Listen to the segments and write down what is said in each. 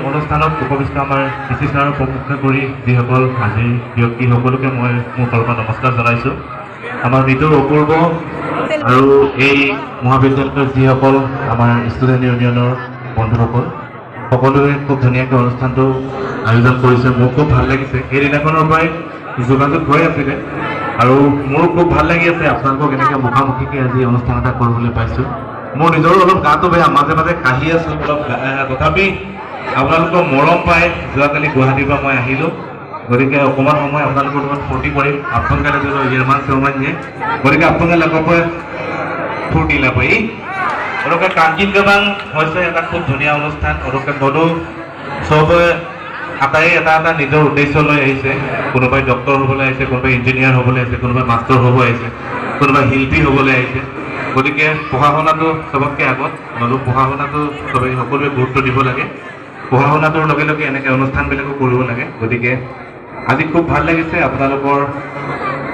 অনুষ্ঠানত উপবিষ্ট আমাৰ বিশিষ্ট প্ৰমুখ্য কৰি যিসকল হাজিৰ ব্যক্তি সকলোকে মই মোৰ ফালৰ পৰা নমস্কাৰ জনাইছোঁ। আমাৰ মৃত্যুৰ অপূৰ্ব আৰু এই মহাবিদ্যালয়ৰ যিসকল আমাৰ ষ্টুডেণ্ট ইউনিয়নৰ বন্ধুসকল সকলোৱে খুব ধুনীয়াকৈ অনুষ্ঠানটো আয়োজন কৰিছে। মোৰ খুব ভাল লাগিছে। সেইদিনাখনৰ পৰাই যোগাযোগ হৈ আছিলে আৰু মোৰ খুব ভাল লাগি আছে আপোনালোকক এনেকৈ মুখামুখিকৈ আজি অনুষ্ঠান এটা কৰিবলৈ পাইছোঁ। মোৰ নিজৰো অলপ গাটো বেয়া, মাজে মাজে কাহি আছোঁ অলপ, তথাপি আপোনালোকৰ মৰম পাই যোৱাকালি গুৱাহাটীৰ পৰা মই আহিলোঁ। গতিকে অকণমান সময় আপোনালোকৰ লগত ফূৰ্তি কৰিম। আপোনালোকে যদি ইয়েৰমান চেৰমান দিয়ে গতিকে আপোনালোকে লগৰ ফূৰ্তি লাপাই ওৰকে কাঞ্চিত গাবাং হয়েছে এটা খুব ধুনীয়া অনুষ্ঠান। ওৰকে নদু সব আটাই এটা এটা নিজৰ উদ্দেশ্য লৈ আহিছে। কোনোবাই ডক্টৰ হ'বলৈ আহিছে, কোনোবাই ইঞ্জিনিয়াৰ হ'বলৈ আহিছে, কোনোবাই মাষ্টৰ হ'ব আহিছে, কোনোবাই শিল্পী হ'বলৈ আহিছে। গতিকে পঢ়া শুনাটো চবতকৈ আগত, নদু পঢ়া শুনাটো চবেই সকলোৱে গুৰুত্ব দিব লাগে। পঢ়া শুনাটোৰ লগে লগে এনেকৈ অনুষ্ঠানবিলাকো কৰিব লাগে। গতিকে আজি খুব ভাল লাগিছে আপোনালোকৰ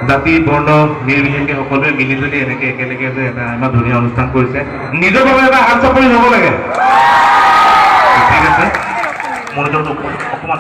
জাতি বৰ্ণ নিৰ্বিশেষে সকলোৱে মিলিজুলি এনেকৈ একেলগে যে এটা ইমান ধুনীয়া অনুষ্ঠান কৰিছে। নিজৰ বাবে এটা হাত চাপৰি হ'ব লাগে। ঠিক আছে, মোৰ নিজৰটো অকণমান